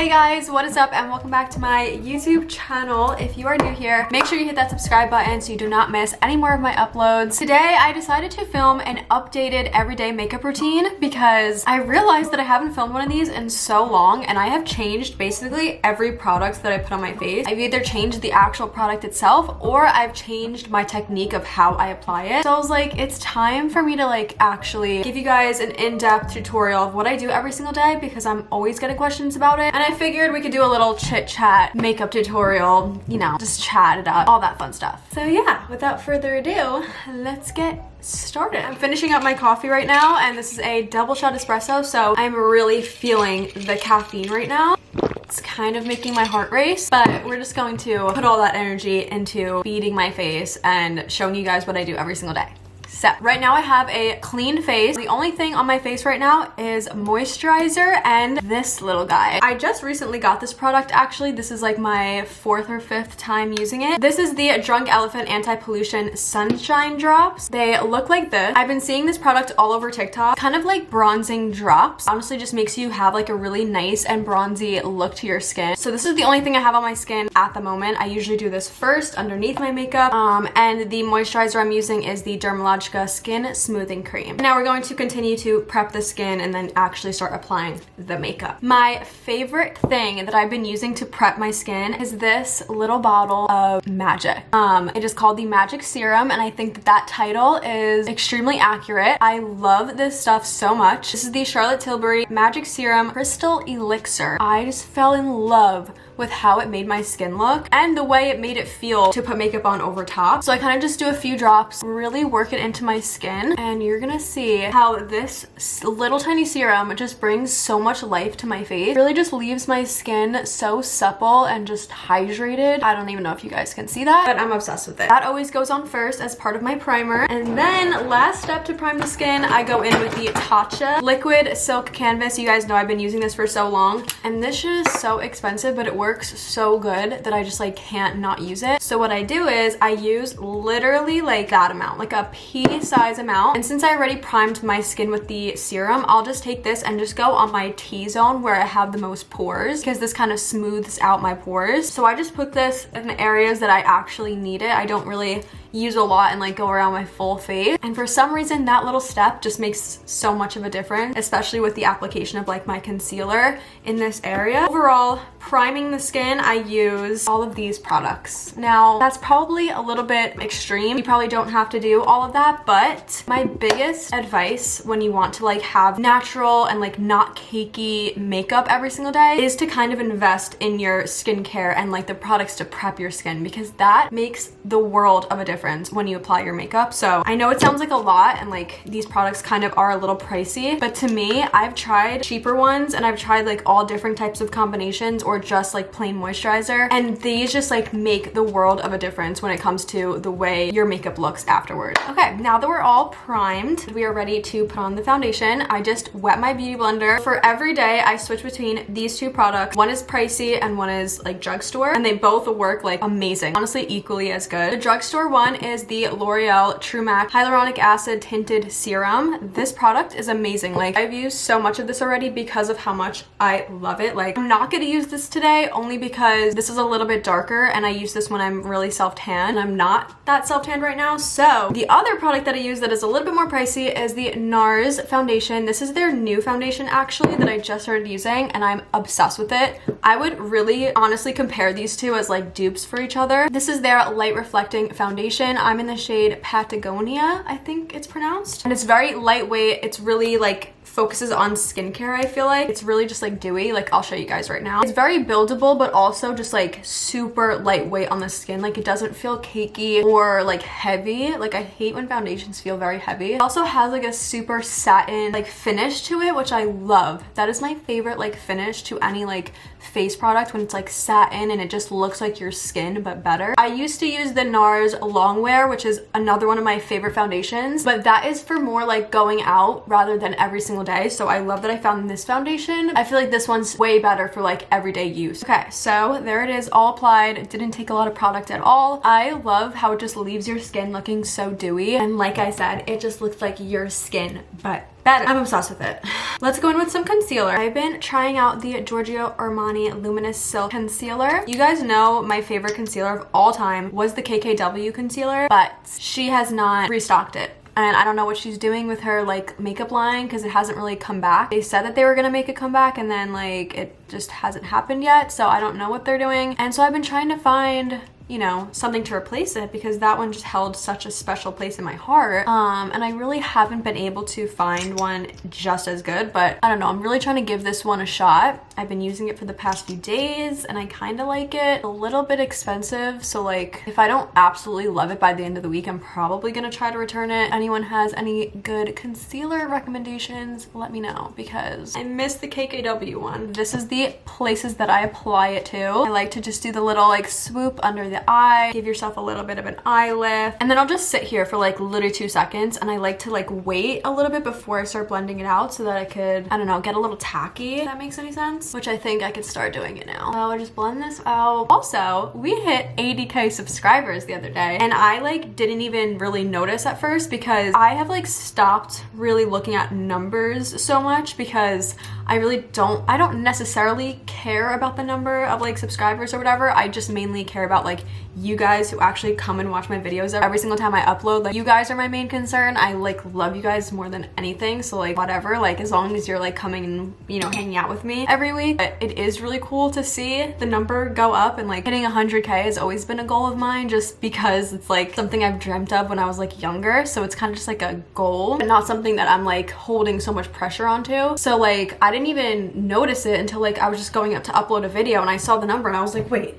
Hey guys, what is up and welcome back to my YouTube channel. If you are new here, make sure you hit that subscribe button so you do not miss any more of my uploads. Today I decided to film an updated everyday makeup routine because I realized that I haven't filmed one of these in so long and I have changed basically every product that I put on my face. I've either changed the actual product itself or I've changed my technique of how I apply it. So I was like, it's time for me to actually give you guys an in-depth tutorial of what I do every single day because I'm always getting questions about it. And I figured we could do a little chit chat makeup tutorial, you know, just chat it up, all that fun stuff. So yeah, without further ado, let's get started. I'm finishing up my coffee right now and this is a double shot espresso, so I'm really feeling the caffeine right now. It's kind of making my heart race, but we're just going to put all that energy into beating my face and showing you guys what I do every single day. So right now I have a clean face. The only thing on my face right now is moisturizer and this little guy. I just recently got this product actually. This is like my 4th or 5th time using it. This is the Drunk Elephant Anti-Pollution Sunshine Drops. They look like this. I've been seeing this product all over TikTok. Kind of like bronzing drops. Honestly just makes you have like a really nice and bronzy look to your skin. So this is the only thing I have on my skin at the moment. I usually do this first underneath my makeup. And the moisturizer I'm using is the Dermalogica Skin Smoothing Cream. Now we're going to continue to prep the skin and then actually start applying the makeup. My favorite thing that I've been using to prep my skin is this little bottle of magic. It is called the Magic Serum and I think that that title is extremely accurate. I love this stuff so much. This is the Charlotte Tilbury Magic Serum Crystal Elixir. I just fell in love with how it made my skin look and the way it made it feel to put makeup on over top. So I kind of just do a few drops, really work it into my skin, and you're gonna see how this little tiny serum just brings so much life to my face. It really just leaves my skin so supple and just hydrated. I don't even know if you guys can see that, but I'm obsessed with it. That always goes on first as part of my primer. And then last step to prime the skin, I go in with the Tatcha Liquid Silk Canvas. You guys know I've been using this for so long and this shit is so expensive, but it works so good that I just can't not use it. So what I do is I use literally that amount, like a pea size amount. And since I already primed my skin with the serum, I'll just take this and just go on my T-zone where I have the most pores because this kind of smooths out my pores. So I just put this in the areas that I actually need it. I don't really use a lot and go around my full face. And for some reason that little step just makes so much of a difference, especially with the application of my concealer in this area. Overall, priming the skin, I use all of these products. Now that's probably a little bit extreme. You probably don't have to do all of that, but my biggest advice when you want to have natural and not cakey makeup every single day is to kind of invest in your skincare and the products to prep your skin, because that makes the world of a difference when you apply your makeup. So I know it sounds like a lot and these products kind of are a little pricey, but to me, I've tried cheaper ones and I've tried all different types of combinations or just plain moisturizer, and these just make the world of a difference when it comes to the way your makeup looks afterward. Okay, now that we're all primed, we are ready to put on the foundation. I just wet my beauty blender. For every day, I switch between these two products. One is pricey and one is drugstore, and they both work amazing. Honestly, equally as good. The drugstore one is the L'Oreal True Mac Hyaluronic Acid Tinted Serum. This product is amazing. I've used so much of this already because of how much I love it. I'm not gonna use this today only because this is a little bit darker and I use this when I'm really self-tan and I'm not that self-tanned right now. So the other product that I use that is a little bit more pricey is the Nars Foundation. This is their new foundation actually that I just started using and I'm obsessed with it. I would really honestly compare these two as dupes for each other. This is their light reflecting foundation. I'm in the shade Patagonia, I think it's pronounced. And it's very lightweight. It's really focuses on skincare, I feel like. It's really just dewy. I'll show you guys right now. It's very buildable, but also just super lightweight on the skin. It doesn't feel cakey or heavy. I hate when foundations feel very heavy. It also has a super satin finish to it, which I love. That is my favorite finish to any face product, when it's satin and it just looks like your skin but better. I used to use the Nars Longwear, which is another one of my favorite foundations, but that is for more going out rather than every single day. So I love that I found this foundation. I feel like this one's way better for everyday use. Okay, so there it is, all applied. It didn't take a lot of product at all. I love how it just leaves your skin looking so dewy, and like I said, it just looks like your skin but better. I'm obsessed with it. let's go in with some concealer. I've been trying out the Giorgio Armani Luminous Silk Concealer. You guys know my favorite concealer of all time was the KKW concealer, but she has not restocked it. And I don't know what she's doing with her like makeup line because it hasn't really come back. They said that they were gonna make it come back and then like it just hasn't happened yet, so I don't know what they're doing. And so I've been trying to find, you know, something to replace it because that one just held such a special place in my heart. And I really haven't been able to find one just as good, but I don't know, I'm really trying to give this one a shot. I've been using it for the past few days and I kind of like it. A little bit expensive, so like if I don't absolutely love it by the end of the week, I'm probably gonna try to return it. If anyone has any good concealer recommendations, let me know because I miss the KKW one. This is the places that I apply it to. I like to just do the little like swoop under the eye, give yourself a little bit of an eye lift, and then I'll just sit here for like literally 2 seconds, and I like to like wait a little bit before I start blending it out so that I could, I don't know, get a little tacky, if that makes any sense, which I think I could start doing it now. So I'll just blend this out. Also, we hit 80k subscribers the other day, and I like didn't even really notice at first because I have like stopped really looking at numbers so much because I don't necessarily care about the number of like subscribers or whatever. I just mainly care about like you guys who actually come and watch my videos every single time I upload. Like you guys are my main concern. I like love you guys more than anything, so like whatever, like as long as you're like coming and, you know, hanging out with me every week. But it is really cool to see the number go up, and like hitting 100k has always been a goal of mine just because it's like something I've dreamt of when I was like younger, so it's kind of just like a goal but not something that I'm like holding so much pressure onto. So like I didn't even notice it until like I was just going up to upload a video and I saw the number and I was like, wait,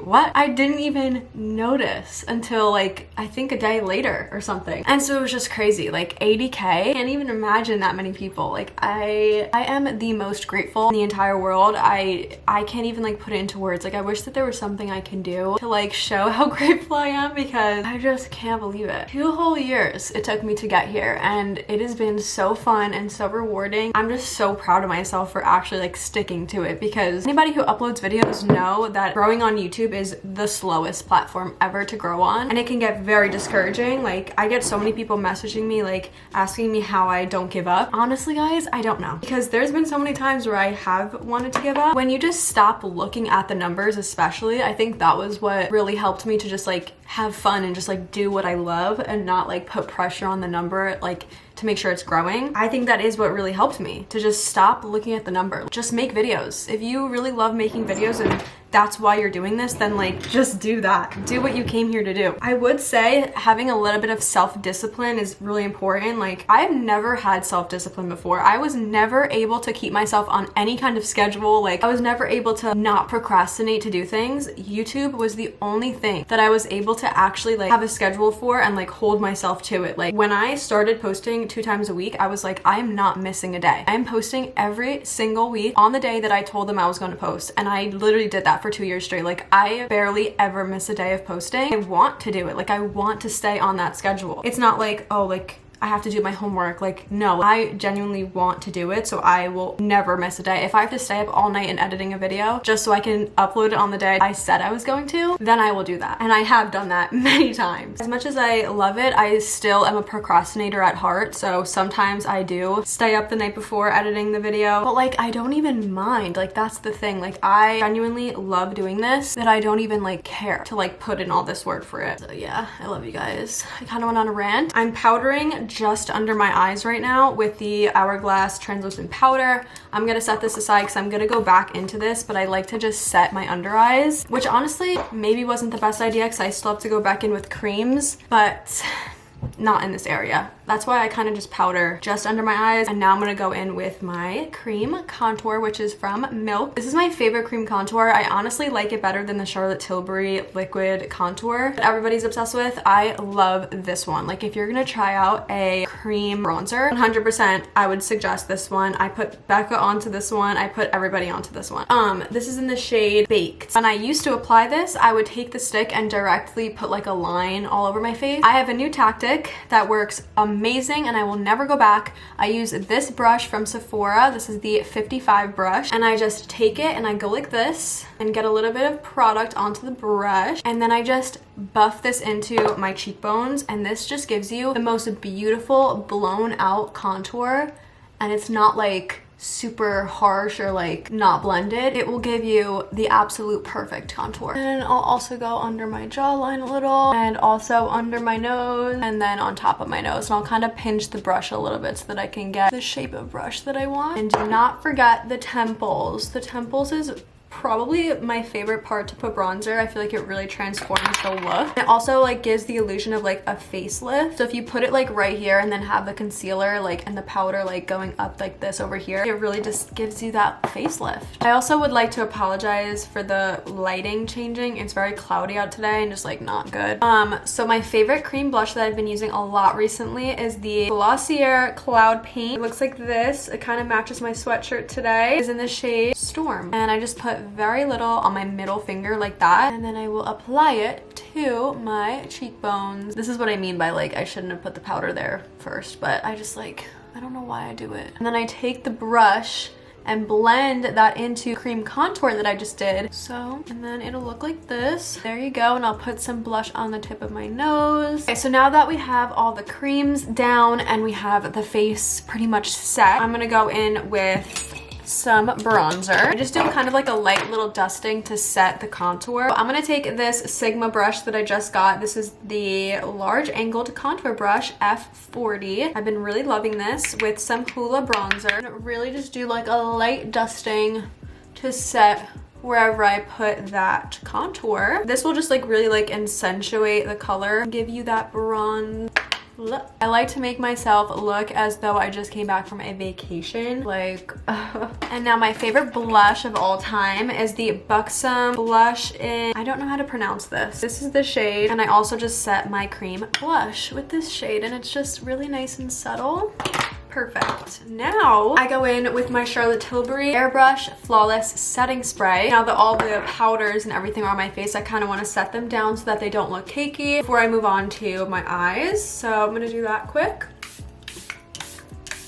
what? I didn't even notice until like I think a day later or something. And so it was just crazy, like 80k. Can't even imagine that many people. Like I am the most grateful in the entire world. I can't even like put it into words. Like I wish that there was something I can do to like show how grateful I am because I just can't believe it. 2 whole years it took me to get here, and it has been so fun and so rewarding. I'm just so proud of myself for actually like sticking to it because anybody who uploads videos know that growing on YouTube is the slowest platform ever to grow on, and it can get very discouraging. Like I get so many people messaging me like asking me how I don't give up. Honestly guys, I don't know, because there's been so many times where I have wanted to give up. When you just stop looking at the numbers, especially, I think that was what really helped me to just like have fun and just like do what I love and not like put pressure on the number like to make sure it's growing. I think that is what really helped me to just stop looking at the number. Just make videos. If you really love making videos and that's why you're doing this, then like just do that. Do what you came here to do. I would say having a little bit of self-discipline is really important. Like I've never had self-discipline before. I was never able to keep myself on any kind of schedule. Like I was never able to not procrastinate to do things. YouTube was the only thing that I was able to actually like have a schedule for and like hold myself to it. Like when I started posting 2 times a week, I was like, I'm not missing a day. I'm posting every single week on the day that I told them I was going to post. And I literally did that for 2 years straight. Like I barely ever miss a day of posting. I want to do it. Like I want to stay on that schedule. It's not like, oh, like I have to do my homework. Like no, I genuinely want to do it, so I will never miss a day. If I have to stay up all night and editing a video just so I can upload it on the day I said I was going to, then I will do that. And I have done that many times. As much as I love it, I still am a procrastinator at heart, so sometimes I do stay up the night before editing the video, but like I don't even mind. Like that's the thing. Like I genuinely love doing this that I don't even like care to like put in all this work for it. So yeah, I love you guys. I kind of went on a rant. I'm powdering just under my eyes right now with the Hourglass translucent powder. I'm gonna set this aside because I'm gonna go back into this, but I like to just set my under eyes, which honestly maybe wasn't the best idea because I still have to go back in with creams, but not in this area. That's why I kind of just powder just under my eyes. And now I'm gonna go in with my cream contour, which is from Milk. This is my favorite cream contour. I honestly like it better than the Charlotte Tilbury liquid contour that everybody's obsessed with. I love this one. Like if you're gonna try out a cream bronzer, 100% I would suggest this one. I put Becca onto this one. I put everybody onto this one. This is in the shade Baked. When I used to apply this, I would take the stick and directly put like a line all over my face. I have a new tactic that works amazing and I will never go back. I use this brush from Sephora. This is the 55 brush, and I just take it and I go like this and get a little bit of product onto the brush, and then I just buff this into my cheekbones, and this just gives you the most beautiful blown out contour and it's not like super harsh or like not blended, it will give you the absolute perfect contour. And I'll also go under my jawline a little, and also under my nose, and then on top of my nose. And I'll kind of pinch the brush a little bit so that I can get the shape of brush that I want. And do not forget the temples. The temples is probably my favorite part to put bronzer. I feel like it really transforms the look. It also like gives the illusion of like a facelift. So if you put it like right here and then have the concealer like and the powder like going up like this over here, it really just gives you that facelift. I also would like to apologize for the lighting changing. It's very cloudy out today and just like not good. So my favorite cream blush that I've been using a lot recently is the Glossier Cloud Paint. It looks like this. It kind of matches my sweatshirt today. It's in the shade Storm, and I just put very little on my middle finger like that, and then I will apply it to my cheekbones. This is what I mean by like I shouldn't have put the powder there first, but I just like, I don't know why I do it. And then I take the brush and blend that into cream contour that I just did. So, and then it'll look like this. There you go. And I'll put some blush on the tip of my nose. Okay, so now that we have all the creams down and we have the face pretty much set, I'm gonna go in with some bronzer. I just do kind of like a light little dusting to set the contour. I'm gonna take this Sigma brush that I just got. This is the large angled contour brush F40. I've been really loving this with some Hoola bronzer. And really just do like a light dusting to set wherever I put that contour. This will just like really like accentuate the color, give you that bronze look. I like to make myself look as though I just came back from a vacation, like And now my favorite blush of all time is the Buxom blush in, I don't know how to pronounce this. This is the shade, and I also just set my cream blush with this shade, and it's just really nice and subtle. Perfect. Now I go in with my Charlotte Tilbury Airbrush Flawless Setting Spray. Now that all the powders and everything are on my face, I kind of want to set them down so that they don't look cakey before I move on to my eyes. So I'm going to do that quick.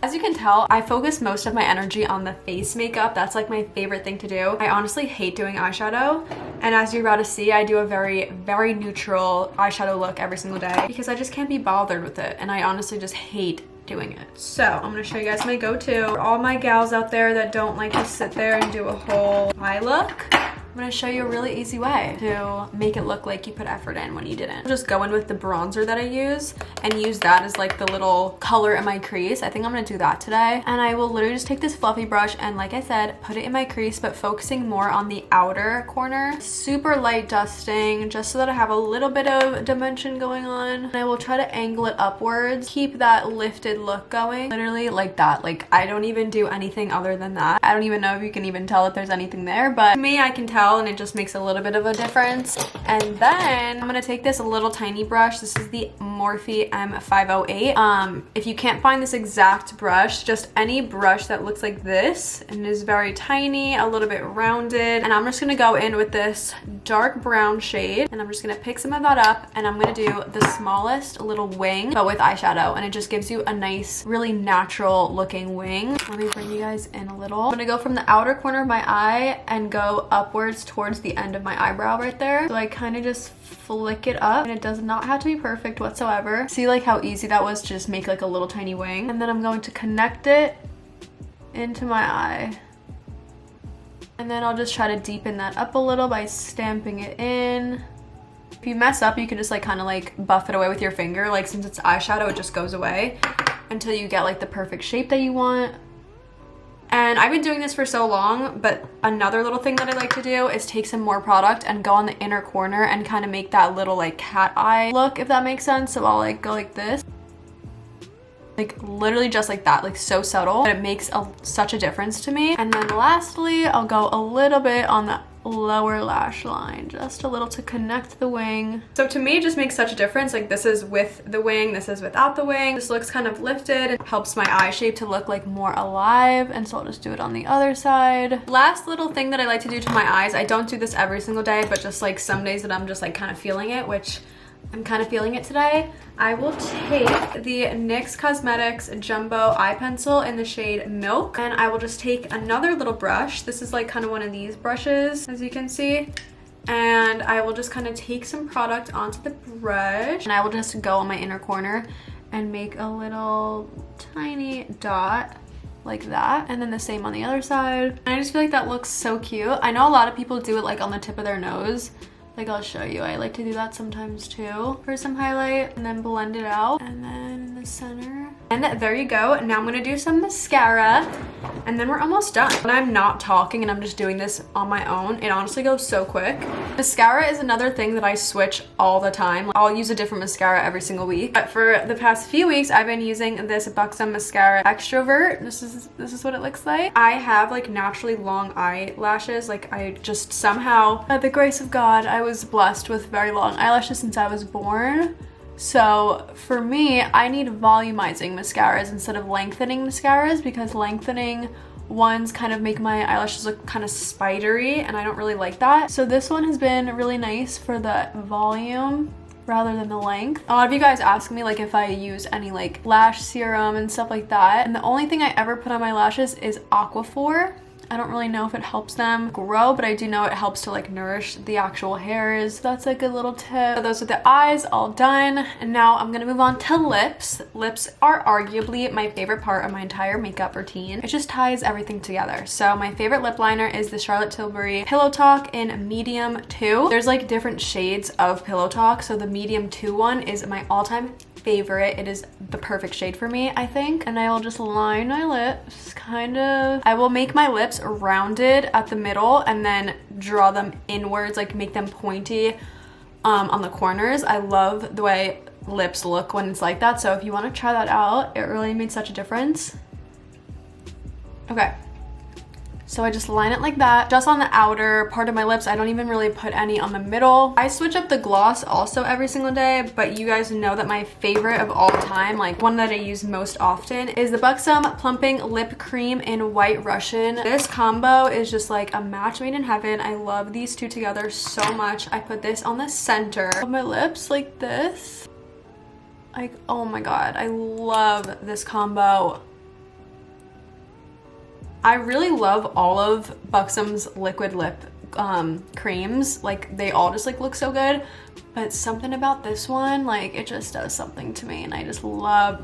As you can tell, I focus most of my energy on the face makeup. That's like my favorite thing to do. I honestly hate doing eyeshadow. And as you're about to see, I do a very, very neutral eyeshadow look every single day because I just can't be bothered with it. And I honestly just hate doing it. So I'm gonna show you guys my go-to. For all my gals out there that don't like to sit there and do a whole eye look, I'm gonna show you a really easy way to make it look like you put effort in when you didn't. Just go in with the bronzer that I use and use that as like the little color in my crease. I think I'm gonna do that today. And I will literally just take this fluffy brush and, like I said, put it in my crease, but focusing more on the outer corner. Super light dusting, just so that I have a little bit of dimension going on. And I will try to angle it upwards, keep that lifted look going. Literally like that. Like I don't even do anything other than that. I don't even know if you can even tell if there's anything there, but to me, I can tell, and it just makes a little bit of a difference. And then I'm gonna take this little tiny brush. This is the Morphe M508. If you can't find this exact brush, just any brush that looks like this and is very tiny, a little bit rounded. And I'm just gonna go in with this dark brown shade, and I'm just gonna pick some of that up, and I'm gonna do the smallest little wing, but with eyeshadow, and it just gives you a nice, really natural looking wing. Let me bring you guys in a little. I'm gonna go from the outer corner of my eye and go upwards towards the end of my eyebrow right there. So I kind of just flick it up, and it does not have to be perfect whatsoever. See like how easy that was to just make like a little tiny wing? And then I'm going to connect it into my eye. And then I'll just try to deepen that up a little by stamping it in. If you mess up, you can just like kind of like buff it away with your finger. Like since it's eyeshadow, it just goes away until you get like the perfect shape that you want. And I've been doing this for so long, but another little thing that I like to do is take some more product and go on the inner corner and kind of make that little like cat eye look, if that makes sense. So I'll like go like this. Like literally just like that, like so subtle, but it makes such a difference to me. And then lastly, I'll go a little bit on the lower lash line, just a little to connect the wing. So to me, it just makes such a difference. Like this is with the wing, this is without the wing. This looks kind of lifted. It helps my eye shape to look like more alive. And so I'll just do it on the other side. Last little thing that I like to do to my eyes, I don't do this every single day, but just like some days that I'm just like kind of feeling it, which I'm kind of feeling it today. I will take the NYX Cosmetics Jumbo Eye Pencil in the shade Milk, and I will just take another little brush. This is like kind of one of these brushes, as you can see. And I will just kind of take some product onto the brush, and I will just go on my inner corner and make a little tiny dot like that, and then the same on the other side. And I just feel like that looks so cute. I know a lot of people do it like on the tip of their nose. Like, I'll show you. I like to do that sometimes too for some highlight, and then blend it out, and then in the center. And there you go. Now I'm gonna do some mascara, and then we're almost done. When I'm not talking and I'm just doing this on my own, it honestly goes so quick. Mascara is another thing that I switch all the time. I'll use a different mascara every single week. But for the past few weeks, I've been using this Buxom Mascara Extrovert. This is what it looks like. I have like naturally long eyelashes. Like, I just somehow, by the grace of God, I was blessed with very long eyelashes since I was born. So for me, I need volumizing mascaras instead of lengthening mascaras, because lengthening ones kind of make my eyelashes look kind of spidery, and I don't really like that. So this one has been really nice for the volume rather than the length. A lot of you guys ask me like if I use any like lash serum and stuff like that, and the only thing I ever put on my lashes is Aquaphor. I don't really know if it helps them grow, but I do know it helps to like nourish the actual hairs. That's a good little tip. So those are the eyes all done. And now I'm gonna move on to lips. Lips are arguably my favorite part of my entire makeup routine. It just ties everything together. So my favorite lip liner is the Charlotte Tilbury Pillow Talk in medium 2. There's like different shades of Pillow Talk. So the medium 2 one is my all-time favorite. It is the perfect shade for me, I think. And I will just line my lips, kind of. I will make my lips rounded at the middle and then draw them inwards, like make them pointy on the corners. I love the way lips look when it's like that. So if you want to try that out, it really made such a difference. Okay. So I just line it like that, just on the outer part of my lips. I don't even really put any on the middle. I switch up the gloss also every single day, but you guys know that my favorite of all time, like one that I use most often, is the Buxom Plumping Lip Cream in White Russian. This combo is just like a match made in heaven. I love these two together so much. I put this on the center of my lips like this. Like, oh my God, I love this combo. I really love all of Buxom's liquid lip creams. Like, they all just like look so good, but something about this one, like, it just does something to me, and I just love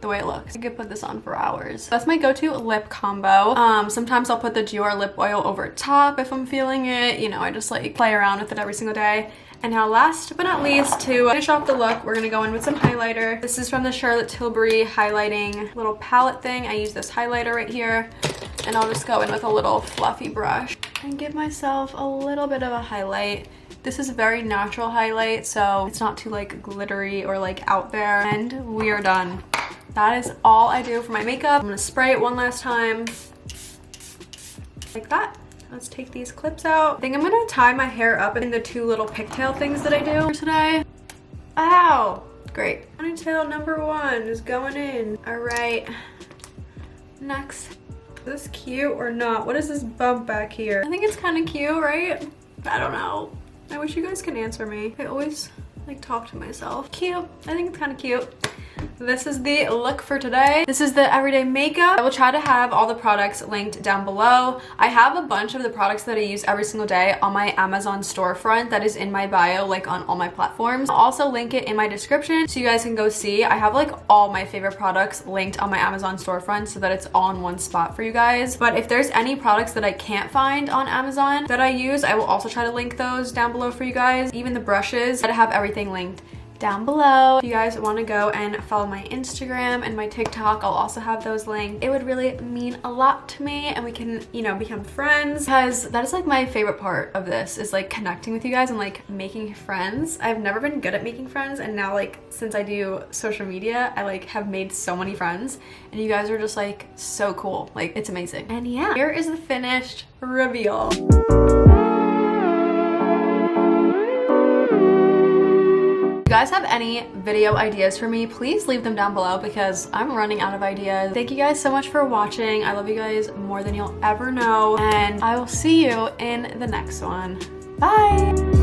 the way it looks. I could put this on for hours. That's my go-to lip combo. Sometimes I'll put the Dior lip oil over top if I'm feeling it. You know, I just like play around with it every single day. And now last but not least, to finish off the look, we're gonna go in with some highlighter. This is from the Charlotte Tilbury highlighting little palette thing. I use this highlighter right here, and I'll just go in with a little fluffy brush and give myself a little bit of a highlight. This is a very natural highlight, so it's not too like glittery or like out there. And we are done. That is all I do for my makeup. I'm gonna spray it one last time, like that. Let's take these clips out. I think I'm gonna tie my hair up in the two little pigtail things that I do for today. Ow, great. Ponytail number 1 is going in. All right, next. Is this cute or not? What is this bump back here? I think it's kind of cute, right? I don't know. I wish you guys can answer me. I always like talk to myself. Cute, I think it's kind of cute. This is the look for today. This is the everyday makeup. I will try to have all the products linked down below. I have a bunch of the products that I use every single day on my Amazon storefront that is in my bio, like on all my platforms. I'll also link it in my description so you guys can go see. I have like all my favorite products linked on my Amazon storefront so that it's all in one spot for you guys. But if there's any products that I can't find on Amazon that I use, I will also try to link those down below for you guys. Even the brushes, I have everything linked down below. If you guys want to go and follow my Instagram and my TikTok, I'll also have those linked. It would really mean a lot to me, and we can, you know, become friends, because that is like my favorite part of this, is like connecting with you guys and like making friends. I've never been good at making friends, and now like since I do social media, I like have made so many friends, and you guys are just like so cool. Like, it's amazing. And yeah, here is the finished reveal. If you guys have any video ideas for me, please leave them down below, because I'm running out of ideas. Thank you guys so much for watching. I love you guys more than you'll ever know, and I will see you in the next one. Bye!